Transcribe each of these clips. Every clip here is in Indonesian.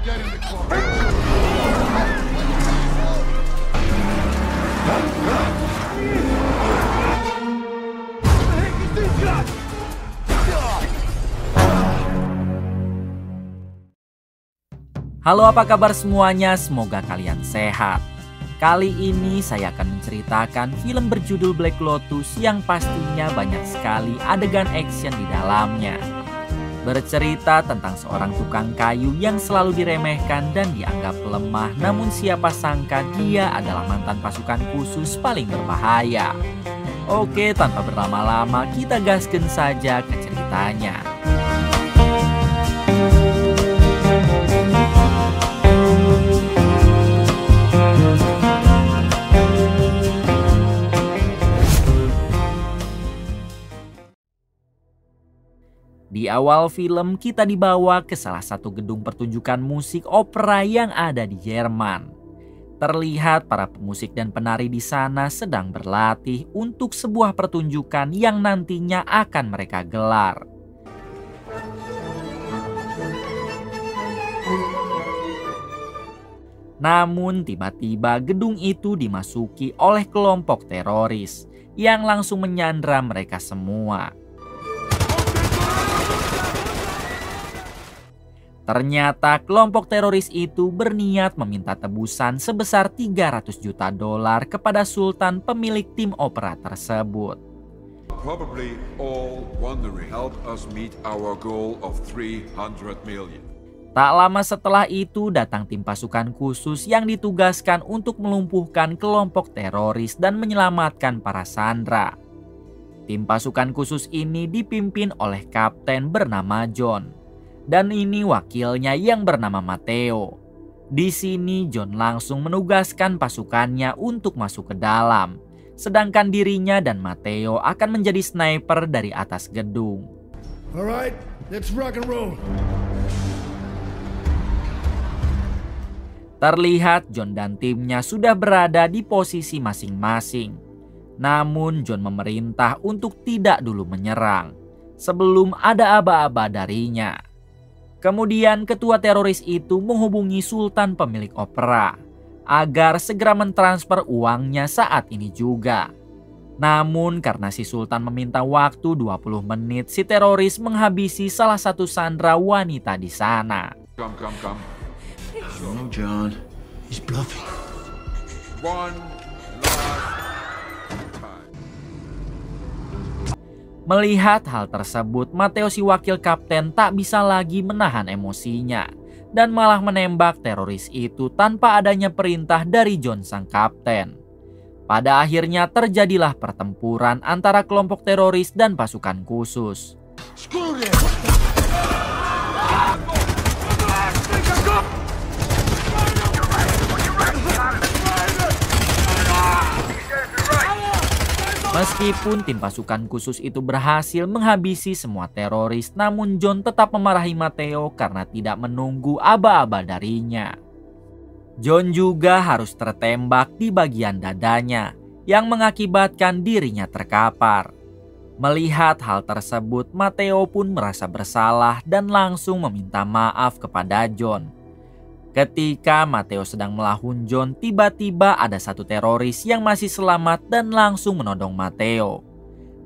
Halo, apa kabar semuanya? Semoga kalian sehat. Kali ini saya akan menceritakan film berjudul Black Lotus yang pastinya banyak sekali adegan action di dalamnya. Bercerita tentang seorang tukang kayu yang selalu diremehkan dan dianggap lemah, namun siapa sangka dia adalah mantan pasukan khusus paling berbahaya. Oke, tanpa berlama-lama kita gaskan saja ke ceritanya. Di awal film kita dibawa ke salah satu gedung pertunjukan musik opera yang ada di Jerman. Terlihat para pemusik dan penari di sana sedang berlatih untuk sebuah pertunjukan yang nantinya akan mereka gelar. Namun tiba-tiba gedung itu dimasuki oleh kelompok teroris yang langsung menyandra mereka semua. Ternyata kelompok teroris itu berniat meminta tebusan sebesar $300 juta kepada sultan pemilik tim opera tersebut. Probably all wondering, help us meet our goal of 300 million. Tak lama setelah itu datang tim pasukan khusus yang ditugaskan untuk melumpuhkan kelompok teroris dan menyelamatkan para sandera. Tim pasukan khusus ini dipimpin oleh kapten bernama John. Dan ini wakilnya yang bernama Matteo. Di sini John langsung menugaskan pasukannya untuk masuk ke dalam. Sedangkan dirinya dan Matteo akan menjadi sniper dari atas gedung. Alright, let's rock and roll. Terlihat John dan timnya sudah berada di posisi masing-masing. Namun John memerintah untuk tidak dulu menyerang sebelum ada aba-aba darinya. Kemudian ketua teroris itu menghubungi sultan pemilik opera agar segera mentransfer uangnya saat ini juga. Namun karena si sultan meminta waktu 20 menit, si teroris menghabisi salah satu sandera wanita di sana. Come. No, John. He's bluffing. One last time. Melihat hal tersebut, Matteo si wakil kapten tak bisa lagi menahan emosinya dan malah menembak teroris itu tanpa adanya perintah dari John sang kapten. Pada akhirnya terjadilah pertempuran antara kelompok teroris dan pasukan khusus. Meskipun tim pasukan khusus itu berhasil menghabisi semua teroris, namun John tetap memarahi Matteo karena tidak menunggu aba-aba darinya. John juga harus tertembak di bagian dadanya, yang mengakibatkan dirinya terkapar. Melihat hal tersebut, Matteo pun merasa bersalah dan langsung meminta maaf kepada John. Ketika Matteo sedang melahun John, tiba-tiba ada satu teroris yang masih selamat dan langsung menodong Matteo.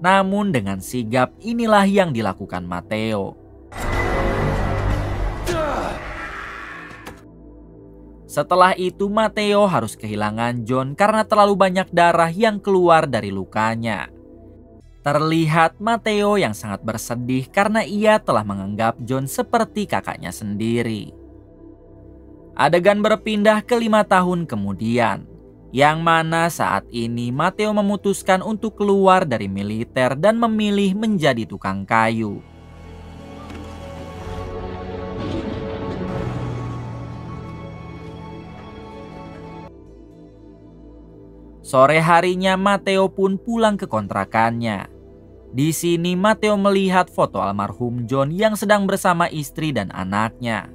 Namun dengan sigap inilah yang dilakukan Matteo. Setelah itu Matteo harus kehilangan John karena terlalu banyak darah yang keluar dari lukanya. Terlihat Matteo yang sangat bersedih karena ia telah menganggap John seperti kakaknya sendiri. Adegan berpindah ke 5 tahun kemudian, yang mana saat ini Matteo memutuskan untuk keluar dari militer dan memilih menjadi tukang kayu. Sore harinya Matteo pun pulang ke kontrakannya. Di sini Matteo melihat foto almarhum John yang sedang bersama istri dan anaknya.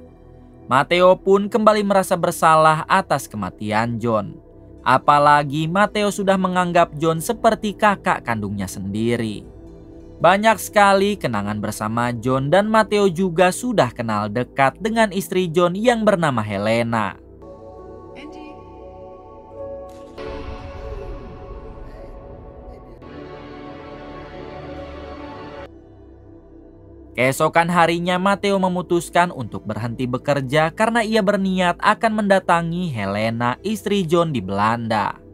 Matteo pun kembali merasa bersalah atas kematian John. Apalagi Matteo sudah menganggap John seperti kakak kandungnya sendiri. Banyak sekali kenangan bersama John dan Matteo juga sudah kenal dekat dengan istri John yang bernama Helena. Keesokan harinya Matteo memutuskan untuk berhenti bekerja karena ia berniat akan mendatangi Helena, istri John di Belanda.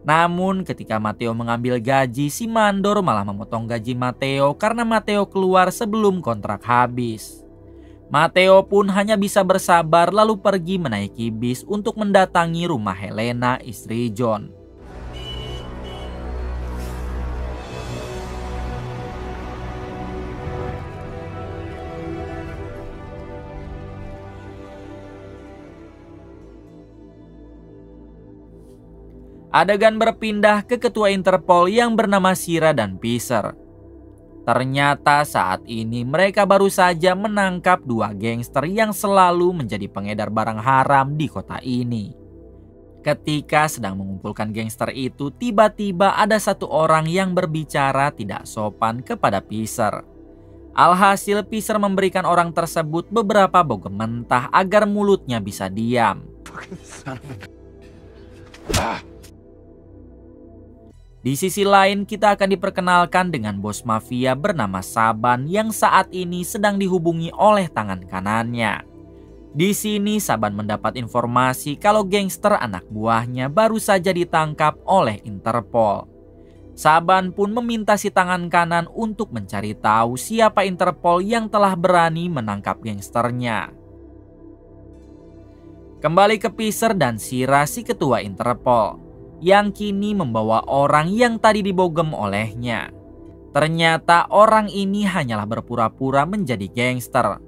Namun ketika Matteo mengambil gaji, si mandor malah memotong gaji Matteo karena Matteo keluar sebelum kontrak habis. Matteo pun hanya bisa bersabar lalu pergi menaiki bis untuk mendatangi rumah Helena, istri John. Adegan berpindah ke ketua Interpol yang bernama Shira dan Pisser. Ternyata saat ini mereka baru saja menangkap dua gangster yang selalu menjadi pengedar barang haram di kota ini. Ketika sedang mengumpulkan gangster itu, tiba-tiba ada satu orang yang berbicara tidak sopan kepada Pisser. Alhasil Pisser memberikan orang tersebut beberapa bogem mentah agar mulutnya bisa diam. Di sisi lain, kita akan diperkenalkan dengan bos mafia bernama Saban yang saat ini sedang dihubungi oleh tangan kanannya. Di sini Saban mendapat informasi kalau gangster anak buahnya baru saja ditangkap oleh Interpol. Saban pun meminta si tangan kanan untuk mencari tahu siapa Interpol yang telah berani menangkap gangsternya. Kembali ke Pisser dan Shira, si ketua Interpol, yang kini membawa orang yang tadi dibogem olehnya. Ternyata orang ini hanyalah berpura-pura menjadi gangster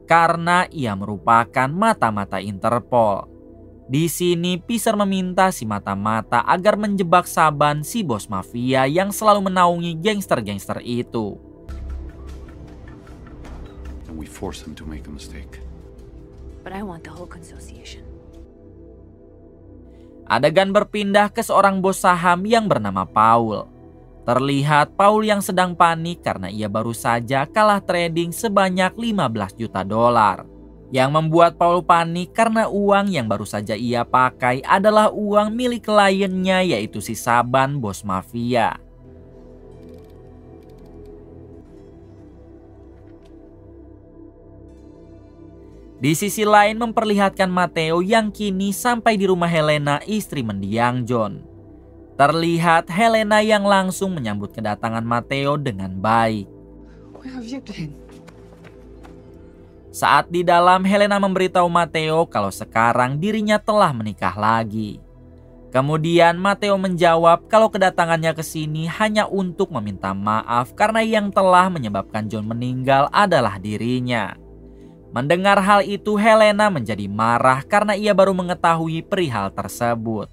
karena ia merupakan mata-mata Interpol. Di sini Pisser meminta si mata-mata agar menjebak Saban, si bos mafia yang selalu menaungi gangster-gangster itu. And we force them to make a mistake. But I want the whole consociation. Adegan berpindah ke seorang bos saham yang bernama Paul. Terlihat Paul yang sedang panik karena ia baru saja kalah trading sebanyak 15 juta dolar. Yang membuat Paul panik karena uang yang baru saja ia pakai adalah uang milik kliennya, yaitu si Saban, bos mafia. Di sisi lain memperlihatkan Matteo yang kini sampai di rumah Helena, istri mendiang John. Terlihat Helena yang langsung menyambut kedatangan Matteo dengan baik. Where have you been? Saat di dalam, Helena memberitahu Matteo kalau sekarang dirinya telah menikah lagi. Kemudian Matteo menjawab kalau kedatangannya ke sini hanya untuk meminta maaf karena yang telah menyebabkan John meninggal adalah dirinya. Mendengar hal itu, Helena menjadi marah karena ia baru mengetahui perihal tersebut.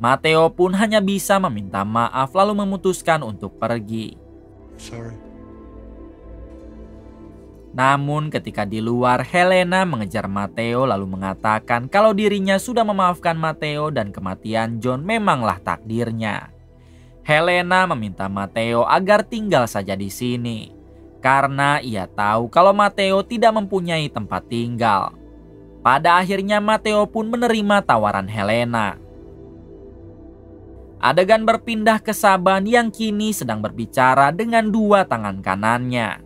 Matteo pun hanya bisa meminta maaf lalu memutuskan untuk pergi. Sorry. Namun ketika di luar, Helena mengejar Matteo lalu mengatakan kalau dirinya sudah memaafkan Matteo dan kematian John memanglah takdirnya. Helena meminta Matteo agar tinggal saja di sini karena ia tahu kalau Matteo tidak mempunyai tempat tinggal. Pada akhirnya Matteo pun menerima tawaran Helena. Adegan berpindah ke Saban yang kini sedang berbicara dengan dua tangan kanannya.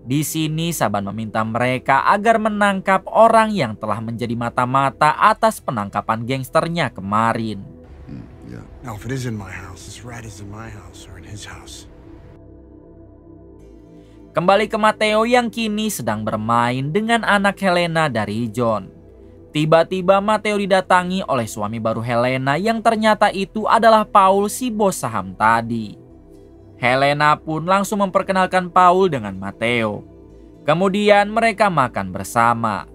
Di sini Saban meminta mereka agar menangkap orang yang telah menjadi mata-mata atas penangkapan gangsternya kemarin. Yeah. Now, if it is in my house, this rat is in my house or in his house. Kembali ke Matteo yang kini sedang bermain dengan anak Helena dari John. Tiba-tiba Matteo didatangi oleh suami baru Helena yang ternyata itu adalah Paul, si bos saham tadi. Helena pun langsung memperkenalkan Paul dengan Matteo. Kemudian mereka makan bersama.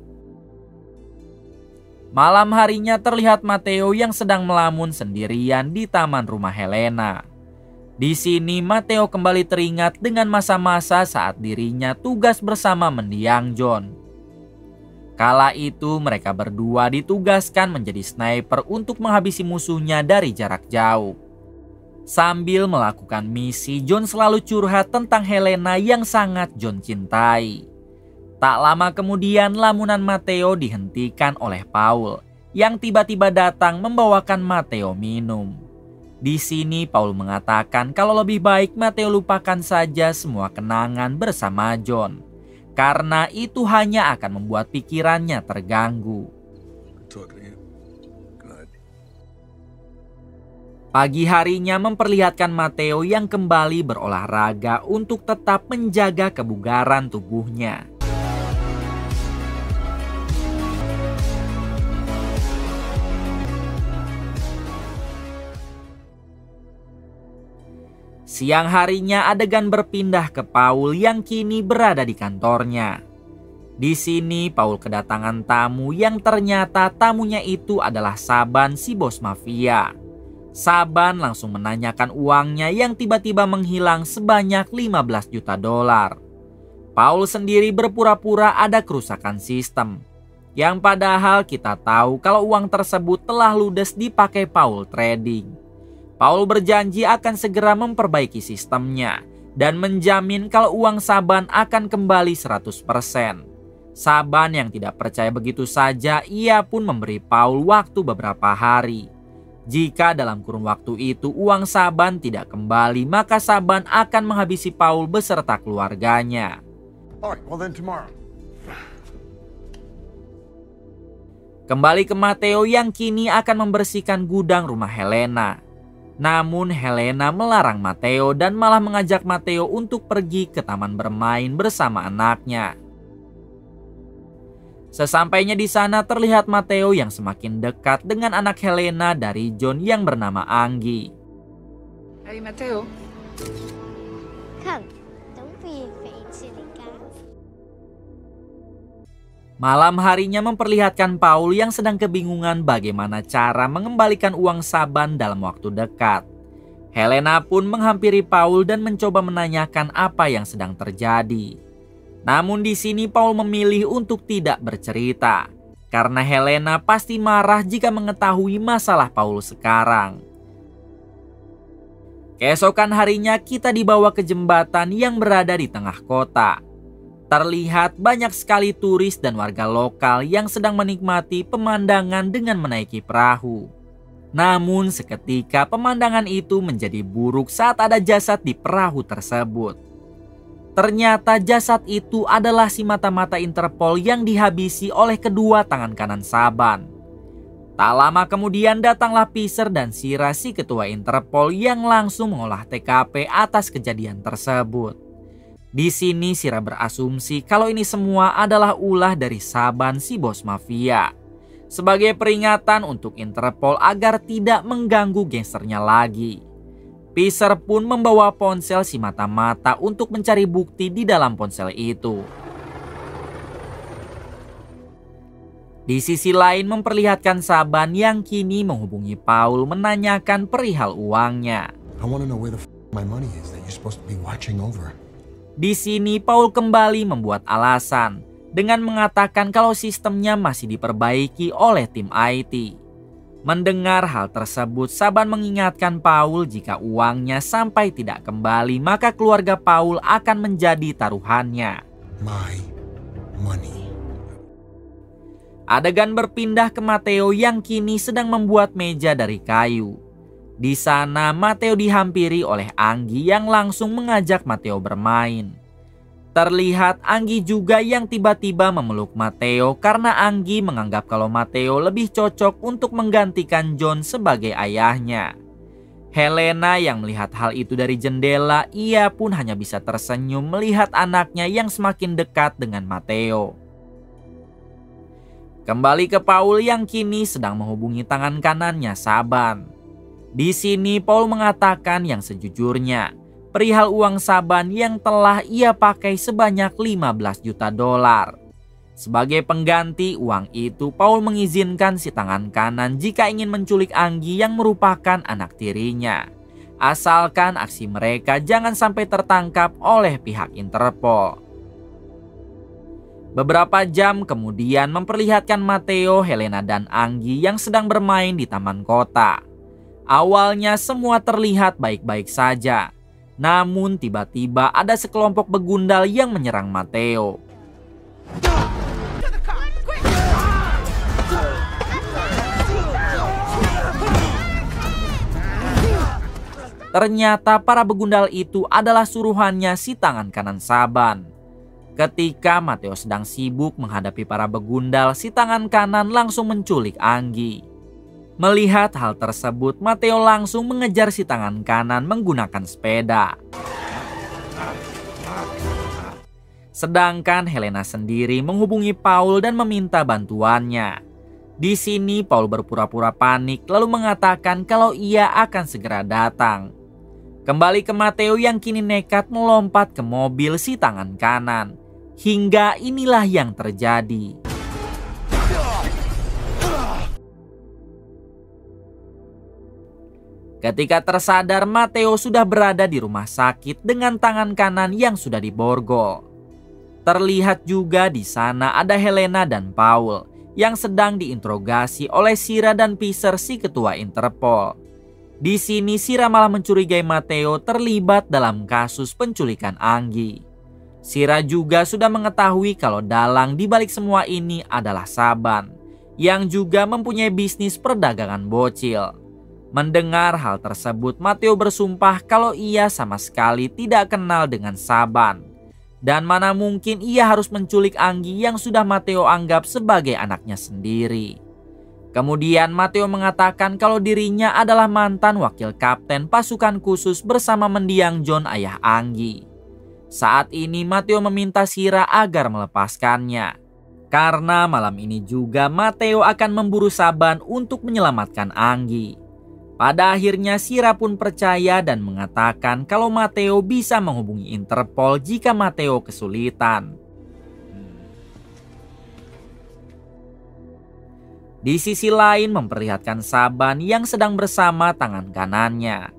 Malam harinya terlihat Matteo yang sedang melamun sendirian di taman rumah Helena. Di sini Matteo kembali teringat dengan masa-masa saat dirinya tugas bersama mendiang John. Kala itu mereka berdua ditugaskan menjadi sniper untuk menghabisi musuhnya dari jarak jauh. Sambil melakukan misi, John selalu curhat tentang Helena yang sangat John cintai. Tak lama kemudian lamunan Matteo dihentikan oleh Paul yang tiba-tiba datang membawakan Matteo minum. Di sini Paul mengatakan kalau lebih baik Matteo lupakan saja semua kenangan bersama John, karena itu hanya akan membuat pikirannya terganggu. Pagi harinya memperlihatkan Matteo yang kembali berolahraga untuk tetap menjaga kebugaran tubuhnya. Siang harinya adegan berpindah ke Paul yang kini berada di kantornya. Di sini Paul kedatangan tamu yang ternyata tamunya itu adalah Saban, si bos mafia. Saban langsung menanyakan uangnya yang tiba-tiba menghilang sebanyak 15 juta dolar. Paul sendiri berpura-pura ada kerusakan sistem, yang padahal kita tahu kalau uang tersebut telah ludes dipakai Paul trading. Paul berjanji akan segera memperbaiki sistemnya dan menjamin kalau uang Saban akan kembali 100%. Saban yang tidak percaya begitu saja, ia pun memberi Paul waktu beberapa hari. Jika dalam kurun waktu itu uang Saban tidak kembali, maka Saban akan menghabisi Paul beserta keluarganya. All right, well then tomorrow. Kembali ke Matteo yang kini akan membersihkan gudang rumah Helena. Namun Helena melarang Matteo dan malah mengajak Matteo untuk pergi ke taman bermain bersama anaknya. Sesampainya di sana terlihat Matteo yang semakin dekat dengan anak Helena dari John yang bernama Anggi. Hey, Matteo. Come, don't be afraid, silly guy. Malam harinya memperlihatkan Paul yang sedang kebingungan bagaimana cara mengembalikan uang Saban dalam waktu dekat. Helena pun menghampiri Paul dan mencoba menanyakan apa yang sedang terjadi. Namun di sini Paul memilih untuk tidak bercerita, karena Helena pasti marah jika mengetahui masalah Paul sekarang. Keesokan harinya kita dibawa ke jembatan yang berada di tengah kota. Terlihat banyak sekali turis dan warga lokal yang sedang menikmati pemandangan dengan menaiki perahu. Namun seketika pemandangan itu menjadi buruk saat ada jasad di perahu tersebut. Ternyata jasad itu adalah si mata-mata Interpol yang dihabisi oleh kedua tangan kanan Saban. Tak lama kemudian datanglah Piser dan Sira, si ketua Interpol, yang langsung mengolah TKP atas kejadian tersebut. Di sini Sira berasumsi kalau ini semua adalah ulah dari Saban, si bos mafia, sebagai peringatan untuk Interpol agar tidak mengganggu gangsternya lagi. Piser pun membawa ponsel si mata-mata untuk mencari bukti di dalam ponsel itu. Di sisi lain memperlihatkan Saban yang kini menghubungi Paul menanyakan perihal uangnya. I want to know where the my money is that you're supposed to be watching over. Di sini Paul kembali membuat alasan dengan mengatakan kalau sistemnya masih diperbaiki oleh tim IT. Mendengar hal tersebut, Saban mengingatkan Paul jika uangnya sampai tidak kembali, maka keluarga Paul akan menjadi taruhannya. My money. Adegan berpindah ke Matteo yang kini sedang membuat meja dari kayu. Di sana Matteo dihampiri oleh Anggi yang langsung mengajak Matteo bermain. Terlihat Anggi juga yang tiba-tiba memeluk Matteo karena Anggi menganggap kalau Matteo lebih cocok untuk menggantikan John sebagai ayahnya. Helena yang melihat hal itu dari jendela, ia pun hanya bisa tersenyum melihat anaknya yang semakin dekat dengan Matteo. Kembali ke Paul yang kini sedang menghubungi tangan kanannya Saban. Di sini Paul mengatakan yang sejujurnya perihal uang Saban yang telah ia pakai sebanyak 15 juta dolar. Sebagai pengganti uang itu, Paul mengizinkan si tangan kanan jika ingin menculik Anggi yang merupakan anak tirinya, asalkan aksi mereka jangan sampai tertangkap oleh pihak Interpol. Beberapa jam kemudian memperlihatkan Matteo, Helena dan Anggi yang sedang bermain di taman kota. Awalnya semua terlihat baik-baik saja. Namun tiba-tiba ada sekelompok begundal yang menyerang Matteo. Ternyata para begundal itu adalah suruhannya si tangan kanan Saban. Ketika Matteo sedang sibuk menghadapi para begundal, si tangan kanan langsung menculik Anggi. Melihat hal tersebut, Matteo langsung mengejar si tangan kanan menggunakan sepeda. Sedangkan Helena sendiri menghubungi Paul dan meminta bantuannya. Di sini Paul berpura-pura panik lalu mengatakan kalau ia akan segera datang. Kembali ke Matteo yang kini nekat melompat ke mobil si tangan kanan. Hingga inilah yang terjadi. Ketika tersadar, Matteo sudah berada di rumah sakit dengan tangan kanan yang sudah diborgol. Terlihat juga di sana ada Helena dan Paul yang sedang diinterogasi oleh Shira dan Pisser si ketua Interpol. Di sini Shira malah mencurigai Matteo terlibat dalam kasus penculikan Anggi. Shira juga sudah mengetahui kalau dalang di balik semua ini adalah Saban, yang juga mempunyai bisnis perdagangan bocil. Mendengar hal tersebut, Matteo bersumpah kalau ia sama sekali tidak kenal dengan Saban. Dan mana mungkin ia harus menculik Anggi yang sudah Matteo anggap sebagai anaknya sendiri. Kemudian Matteo mengatakan kalau dirinya adalah mantan wakil kapten pasukan khusus bersama mendiang John ayah Anggi. Saat ini Matteo meminta Shira agar melepaskannya. Karena malam ini juga Matteo akan memburu Saban untuk menyelamatkan Anggi. Pada akhirnya Shira pun percaya dan mengatakan kalau Matteo bisa menghubungi Interpol jika Matteo kesulitan. Di sisi lain memperlihatkan Saban yang sedang bersama tangan kanannya.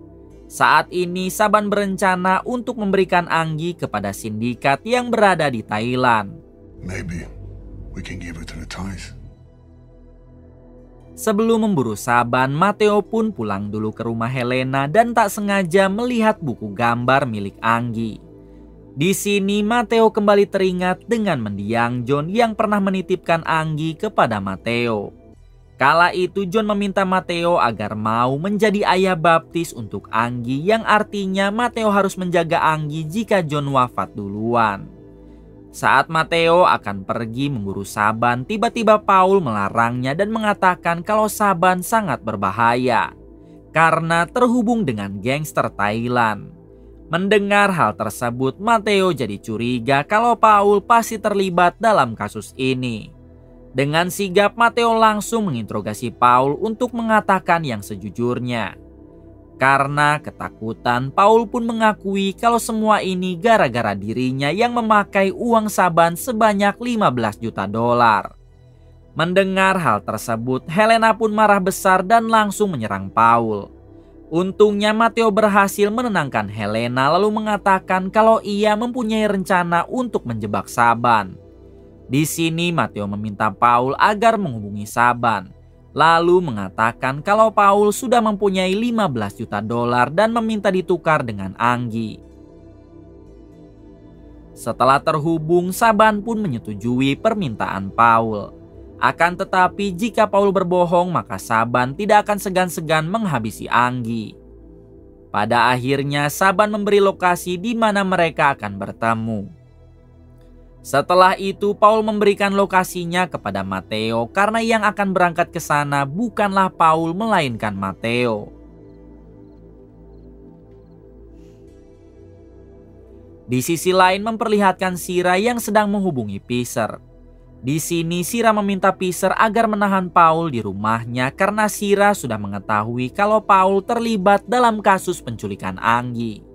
Saat ini Saban berencana untuk memberikan Anggi kepada sindikat yang berada di Thailand. Maybe we can give it to the Thais. Sebelum memburu Saban, Matteo pun pulang dulu ke rumah Helena dan tak sengaja melihat buku gambar milik Anggi. Di sini Matteo kembali teringat dengan mendiang John yang pernah menitipkan Anggi kepada Matteo. Kala itu John meminta Matteo agar mau menjadi ayah baptis untuk Anggi, yang artinya Matteo harus menjaga Anggi jika John wafat duluan. Saat Matteo akan pergi memburu Saban, tiba-tiba Paul melarangnya dan mengatakan kalau Saban sangat berbahaya karena terhubung dengan gangster Thailand. Mendengar hal tersebut, Matteo jadi curiga kalau Paul pasti terlibat dalam kasus ini. Dengan sigap, Matteo langsung menginterogasi Paul untuk mengatakan yang sejujurnya. Karena ketakutan, Paul pun mengakui kalau semua ini gara-gara dirinya yang memakai uang Saban sebanyak 15 juta dolar. Mendengar hal tersebut, Helena pun marah besar dan langsung menyerang Paul. Untungnya Matteo berhasil menenangkan Helena lalu mengatakan kalau ia mempunyai rencana untuk menjebak Saban. Di sini Matteo meminta Paul agar menghubungi Saban. Lalu mengatakan kalau Paul sudah mempunyai 15 juta dolar dan meminta ditukar dengan Anggi. Setelah terhubung, Saban pun menyetujui permintaan Paul. Akan tetapi jika Paul berbohong, maka Saban tidak akan segan-segan menghabisi Anggi. Pada akhirnya Saban memberi lokasi di mana mereka akan bertemu. Setelah itu Paul memberikan lokasinya kepada Matteo karena yang akan berangkat ke sana bukanlah Paul melainkan Matteo. Di sisi lain memperlihatkan Shira yang sedang menghubungi Pisser. Di sini Shira meminta Pisser agar menahan Paul di rumahnya karena Shira sudah mengetahui kalau Paul terlibat dalam kasus penculikan Anggi.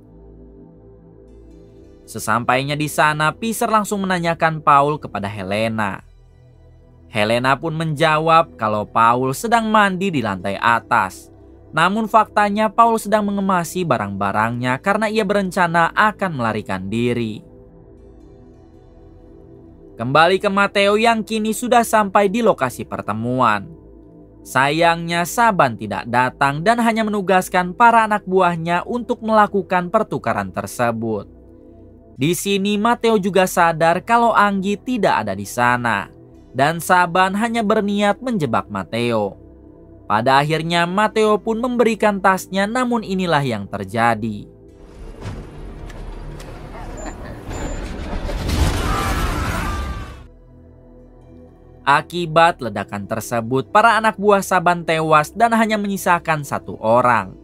Sesampainya di sana, Pisser langsung menanyakan Paul kepada Helena. Helena pun menjawab kalau Paul sedang mandi di lantai atas. Namun faktanya Paul sedang mengemasi barang-barangnya karena ia berencana akan melarikan diri. Kembali ke Matteo yang kini sudah sampai di lokasi pertemuan. Sayangnya Saban tidak datang dan hanya menugaskan para anak buahnya untuk melakukan pertukaran tersebut. Di sini Matteo juga sadar kalau Anggi tidak ada di sana dan Saban hanya berniat menjebak Matteo. Pada akhirnya Matteo pun memberikan tasnya, namun inilah yang terjadi. Akibat ledakan tersebut, para anak buah Saban tewas dan hanya menyisakan satu orang.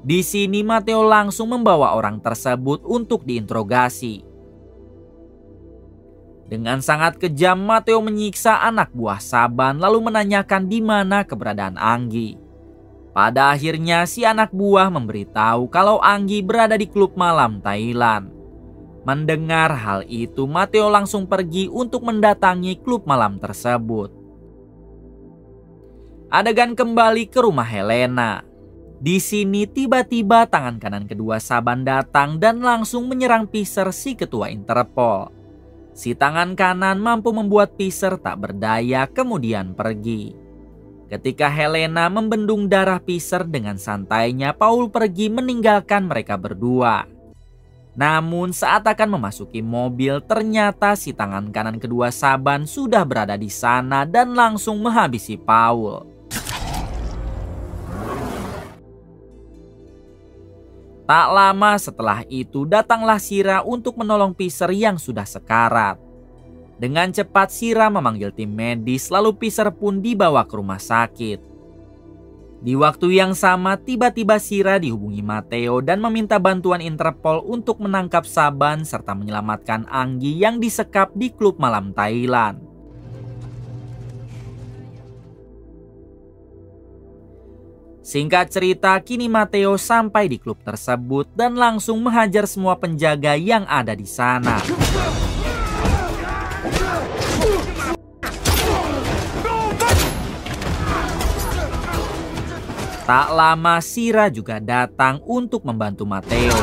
Di sini Matteo langsung membawa orang tersebut untuk diinterogasi. Dengan sangat kejam, Matteo menyiksa anak buah Saban lalu menanyakan di mana keberadaan Anggi. Pada akhirnya si anak buah memberitahu kalau Anggi berada di klub malam Thailand. Mendengar hal itu, Matteo langsung pergi untuk mendatangi klub malam tersebut. Adegan kembali ke rumah Helena. Di sini tiba-tiba tangan kanan kedua Saban datang dan langsung menyerang Peacer, si ketua Interpol. Si tangan kanan mampu membuat Peacer tak berdaya kemudian pergi. Ketika Helena membendung darah Peacer dengan santainya, Paul pergi meninggalkan mereka berdua. Namun saat akan memasuki mobil, ternyata si tangan kanan kedua Saban sudah berada di sana dan langsung menghabisi Paul. Tak lama setelah itu datanglah Shira untuk menolong Peacer yang sudah sekarat. Dengan cepat Shira memanggil tim medis, lalu Peacer pun dibawa ke rumah sakit. Di waktu yang sama tiba-tiba Shira dihubungi Matteo dan meminta bantuan Interpol untuk menangkap Saban serta menyelamatkan Anggi yang disekap di klub malam Thailand. Singkat cerita, kini Matteo sampai di klub tersebut dan langsung menghajar semua penjaga yang ada di sana. Tak lama Shira juga datang untuk membantu Matteo.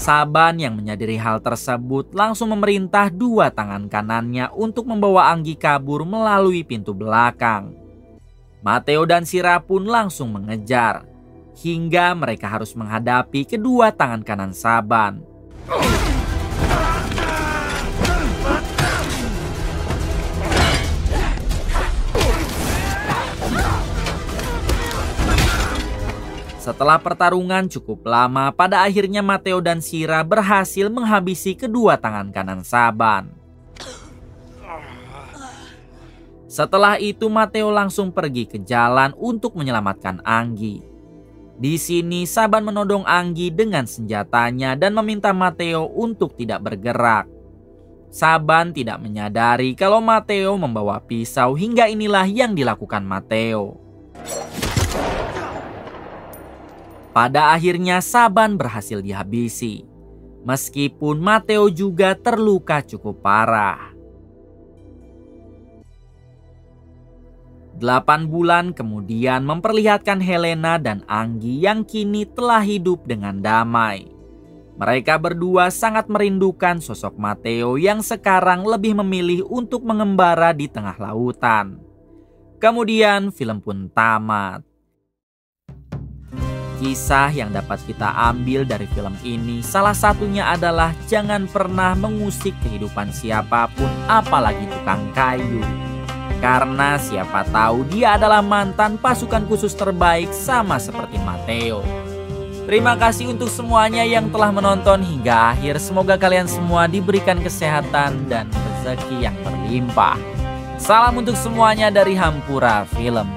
Saban yang menyadari hal tersebut langsung memerintah dua tangan kanannya untuk membawa Anggi kabur melalui pintu belakang. Matteo dan Shira pun langsung mengejar, hingga mereka harus menghadapi kedua tangan kanan Saban. Setelah pertarungan cukup lama, pada akhirnya Matteo dan Shira berhasil menghabisi kedua tangan kanan Saban. Setelah itu Matteo langsung pergi ke jalan untuk menyelamatkan Anggi. Di sini Saban menodong Anggi dengan senjatanya dan meminta Matteo untuk tidak bergerak. Saban tidak menyadari kalau Matteo membawa pisau, hingga inilah yang dilakukan Matteo. Pada akhirnya Saban berhasil dihabisi, meskipun Matteo juga terluka cukup parah. 8 bulan kemudian memperlihatkan Helena dan Anggi yang kini telah hidup dengan damai. Mereka berdua sangat merindukan sosok Matteo yang sekarang lebih memilih untuk mengembara di tengah lautan. Kemudian film pun tamat. Kisah yang dapat kita ambil dari film ini salah satunya adalah jangan pernah mengusik kehidupan siapapun, apalagi tukang kayu. Karena siapa tahu dia adalah mantan pasukan khusus terbaik sama seperti Matteo. Terima kasih untuk semuanya yang telah menonton hingga akhir. Semoga kalian semua diberikan kesehatan dan rezeki yang berlimpah. Salam untuk semuanya dari Hampura Film.